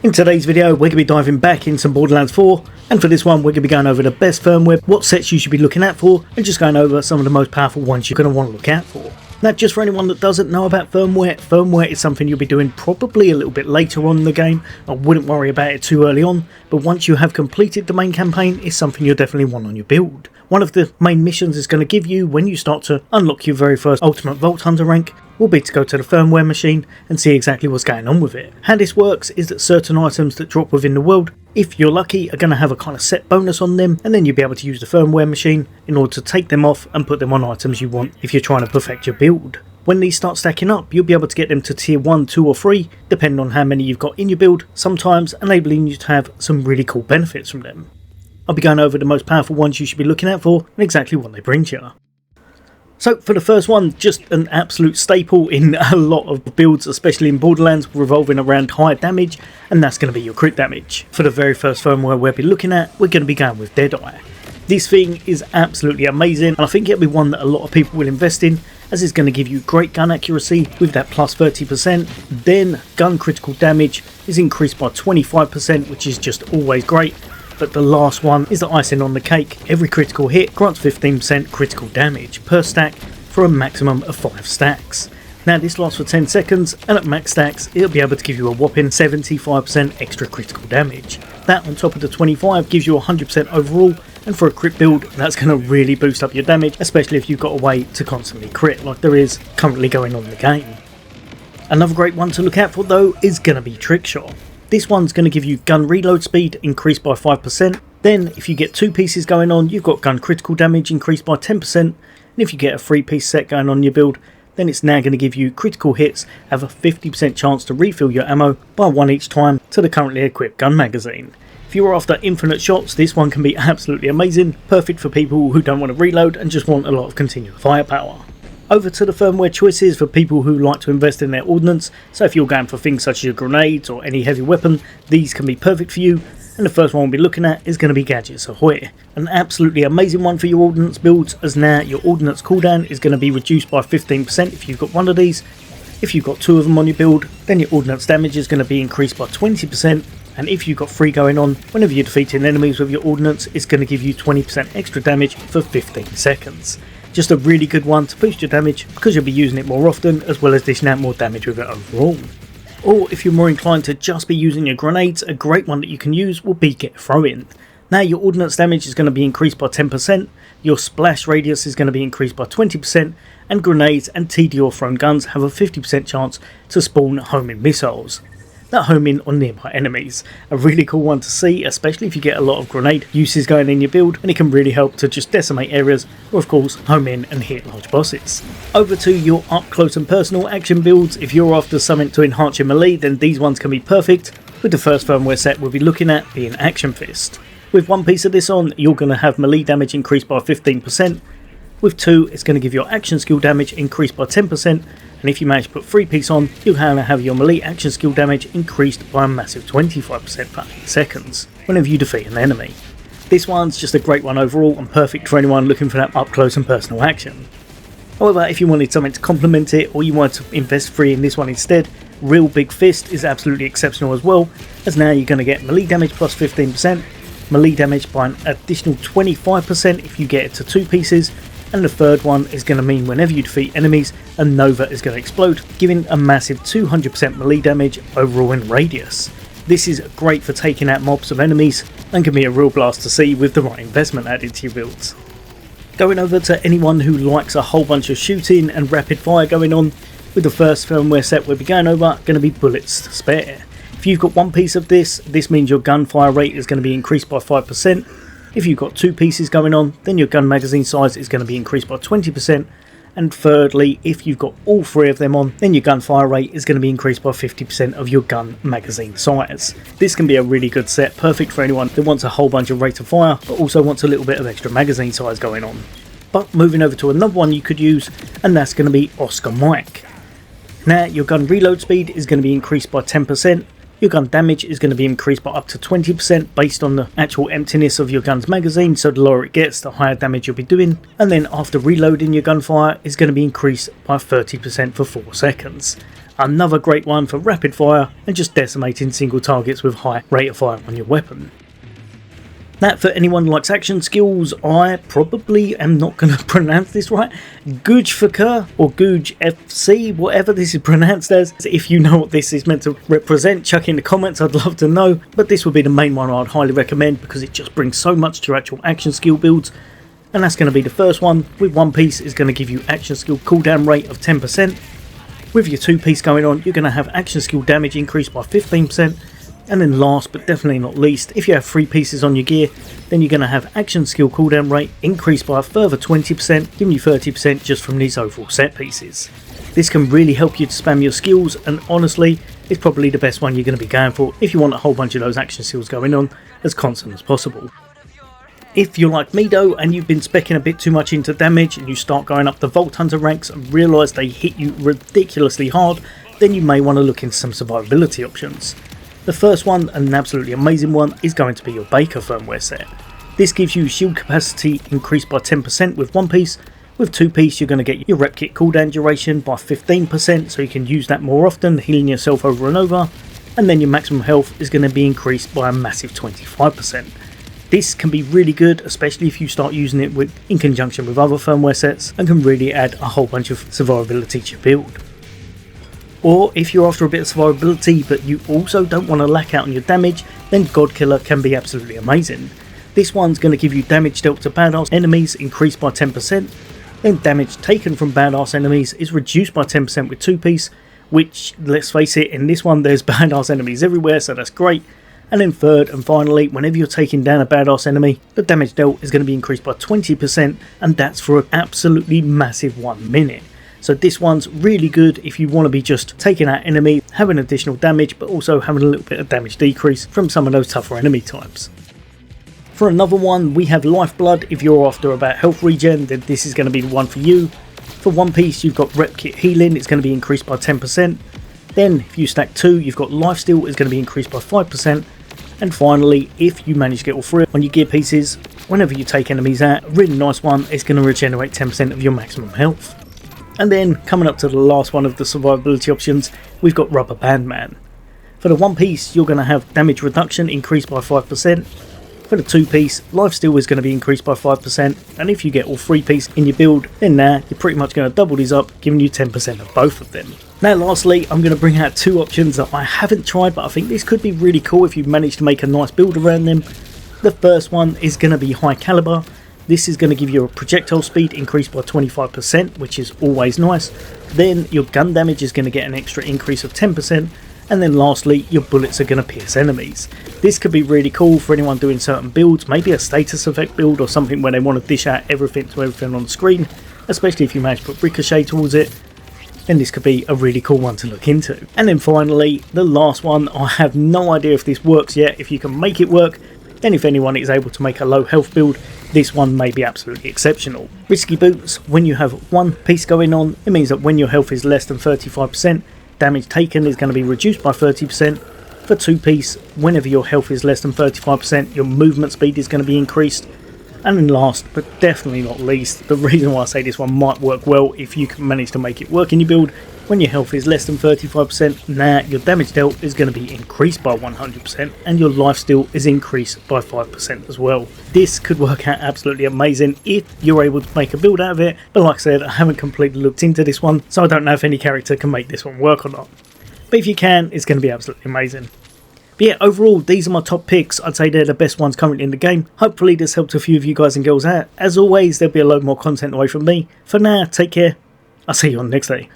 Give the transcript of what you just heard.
In today's video, we're going to be diving back into some Borderlands 4, and for this one we're going to be going over the best firmware, what sets you should be looking out for, and just going over some of the most powerful ones you're going to want to look out for. Now, just for anyone that doesn't know about firmware is something you'll be doing probably a little bit later on in the game. I wouldn't worry about it too early on, but once you have completed the main campaign, it's something you'll definitely want on your build. One of the main missions it's going to give you when you start to unlock your very first Ultimate Vault Hunter rank will be to go to the firmware machine and see exactly what's going on with it. How this works is that certain items that drop within the world, if you're lucky, are going to have a kind of set bonus on them, and then you'll be able to use the firmware machine in order to take them off and put them on items you want if you're trying to perfect your build. When these start stacking up, you'll be able to get them to tier 1, 2 or 3, depending on how many you've got in your build, sometimes enabling you to have some really cool benefits from them. I'll be going over the most powerful ones you should be looking out for and exactly what they bring to you. So for the first one, just an absolute staple in a lot of builds, especially in Borderlands, revolving around high damage, and that's going to be your crit damage. For the very first firmware we'll be looking at, we're going to be going with Deadeye. This thing is absolutely amazing, and I think it'll be one that a lot of people will invest in, as it's going to give you great gun accuracy with that plus 30%, then gun critical damage is increased by 25%, which is just always great. But the last one is the icing on the cake. Every critical hit grants 15% critical damage per stack for a maximum of 5 stacks. Now this lasts for 10 seconds, and at max stacks it'll be able to give you a whopping 75% extra critical damage. That on top of the 25 gives you 100% overall, and for a crit build that's going to really boost up your damage, especially if you've got a way to constantly crit like there is currently going on in the game. Another great one to look out for though is going to be Trickshot. This one's going to give you gun reload speed increased by 5%, then if you get 2 pieces going on, you've got gun critical damage increased by 10%, and if you get a 3-piece set going on your build, then it's now going to give you critical hits have a 50% chance to refill your ammo by 1 each time to the currently equipped gun magazine. If you're after infinite shots, this one can be absolutely amazing, perfect for people who don't want to reload and just want a lot of continuous firepower. Over to the firmware choices for people who like to invest in their ordnance, so if you're going for things such as your grenades or any heavy weapon, these can be perfect for you, and the first one we'll be looking at is going to be Gadgets Ahoy. An absolutely amazing one for your ordnance builds, as now your ordnance cooldown is going to be reduced by 15% if you've got one of these. If you've got 2 of them on your build, then your ordnance damage is going to be increased by 20%, and if you've got 3 going on, whenever you're defeating enemies with your ordnance, it's going to give you 20% extra damage for 15 seconds. Just a really good one to boost your damage because you'll be using it more often, as well as dishing out more damage with it overall. Or if you're more inclined to just be using your grenades, a great one that you can use will be Get Throw-In. Now your ordnance damage is going to be increased by 10%, your splash radius is going to be increased by 20%, and grenades and TDR thrown guns have a 50% chance to spawn homing missiles that home in on nearby enemies. A really cool one to see, especially if you get a lot of grenade uses going in your build, and it can really help to just decimate areas, or of course home in and hit large bosses. Over to your up close and personal action builds. If you're after something to enhance your melee, then these ones can be perfect, with the first firmware set we'll be looking at being Action Fist. With 1 piece of this on, you're going to have melee damage increased by 15%, with 2 it's going to give your action skill damage increased by 10%, and if you manage to put 3 piece on, you'll have your melee action skill damage increased by a massive 25% for 8 seconds whenever you defeat an enemy. This one's just a great one overall and perfect for anyone looking for that up close and personal action. However, if you wanted something to complement it, or you wanted to invest free in this one instead, Real Big Fist is absolutely exceptional as well, as now you're going to get melee damage plus 15%, melee damage by an additional 25% if you get it to 2 pieces, and the third one is going to mean whenever you defeat enemies, a Nova is going to explode, giving a massive 200% melee damage overall in radius. This is great for taking out mobs of enemies, and can be a real blast to see with the right investment added to your builds. Going over to anyone who likes a whole bunch of shooting and rapid fire going on, with the first firmware set we'll be going over going to be Bullets to Spare. If you've got 1 piece of this means your gunfire rate is going to be increased by 5%. If you've got 2 pieces going on, then your gun magazine size is going to be increased by 20%, and thirdly, if you've got all 3 of them on, then your gunfire rate is going to be increased by 50% of your gun magazine size. This can be a really good set, perfect for anyone that wants a whole bunch of rate of fire, but also wants a little bit of extra magazine size going on. But moving over to another one you could use, and that's going to be Oscar Mike. Now your gun reload speed is going to be increased by 10%, Your gun damage is going to be increased by up to 20% based on the actual emptiness of your gun's magazine, so the lower it gets, the higher damage you'll be doing. And then after reloading, your gunfire is going to be increased by 30% for 4 seconds. Another great one for rapid fire and just decimating single targets with high rate of fire on your weapon. That for anyone who likes action skills, I probably am not going to pronounce this right. Gujfaka or Guj FC, whatever this is pronounced as. If you know what this is meant to represent, chuck in the comments, I'd love to know. But this would be the main one I'd highly recommend because it just brings so much to your actual action skill builds. And that's going to be the first one. With one piece, is going to give you action skill cooldown rate of 10%. With your two piece going on, you're going to have action skill damage increased by 15%. And then last but definitely not least, if you have 3 pieces on your gear, then you're going to have action skill cooldown rate increased by a further 20%, giving you 30% just from these overall set pieces. This can really help you to spam your skills, and honestly, it's probably the best one you're going to be going for if you want a whole bunch of those action skills going on as constant as possible. If you're like me though, and you've been speccing a bit too much into damage, and you start going up the Vault Hunter ranks and realise they hit you ridiculously hard, then you may want to look into some survivability options. The first one, and an absolutely amazing one, is going to be your Baker firmware set. This gives you shield capacity increased by 10% with one piece. With two piece, you're going to get your rep kit cooldown duration by 15%, so you can use that more often, healing yourself over and over. And then your maximum health is going to be increased by a massive 25%. This can be really good, especially if you start using it in conjunction with other firmware sets, and can really add a whole bunch of survivability to your build. Or if you're after a bit of survivability but you also don't want to lack out on your damage, then Godkiller can be absolutely amazing. This one's going to give you damage dealt to badass enemies increased by 10%, then damage taken from badass enemies is reduced by 10% with two piece, which, let's face it, in this one there's badass enemies everywhere, so that's great. And then third and finally, whenever you're taking down a badass enemy, the damage dealt is going to be increased by 20%, and that's for an absolutely massive 1 minute. So this one's really good if you want to be just taking out enemy, having additional damage, but also having a little bit of damage decrease from some of those tougher enemy types. For another one, we have Lifeblood. If you're after about health regen, then this is going to be the one for you. For one piece, you've got Rep Kit Healing, it's going to be increased by 10%. Then, if you stack two, you've got Lifesteal, it's going to be increased by 5%. And finally, if you manage to get all three on your gear pieces, whenever you take enemies out, a really nice one, it's going to regenerate 10% of your maximum health. And then, coming up to the last one of the survivability options, we've got Rubber Band Man. For the one piece, you're going to have damage reduction increased by 5%. For the two piece, lifesteal is going to be increased by 5%. And if you get all three piece in your build, then now you're pretty much going to double these up, giving you 10% of both of them. Now lastly, I'm going to bring out two options that I haven't tried, but I think this could be really cool if you manage to make a nice build around them. The first one is going to be High Caliber. This is going to give you a projectile speed increased by 25%, which is always nice. Then your gun damage is going to get an extra increase of 10%. And then lastly, your bullets are going to pierce enemies. This could be really cool for anyone doing certain builds, maybe a status effect build or something where they want to dish out everything to everything on the screen, especially if you manage to put ricochet towards it. Then this could be a really cool one to look into. And then finally, the last one, I have no idea if this works yet. If you can make it work, then if anyone is able to make a low health build, this one may be absolutely exceptional. Risky Boots, when you have one piece going on, it means that when your health is less than 35%, damage taken is going to be reduced by 30%. For two piece, whenever your health is less than 35%, your movement speed is going to be increased. And then last, but definitely not least, the reason why I say this one might work well if you can manage to make it work in your build, when your health is less than 35%, now your damage dealt is going to be increased by 100% and your lifesteal is increased by 5% as well. This could work out absolutely amazing if you're able to make a build out of it, but like I said, I haven't completely looked into this one, so I don't know if any character can make this one work or not. But if you can, it's going to be absolutely amazing. But yeah, overall, these are my top picks. I'd say they're the best ones currently in the game. Hopefully this helped a few of you guys and girls out. As always, there'll be a load more content away from me. For now, take care. I'll see you on the next day.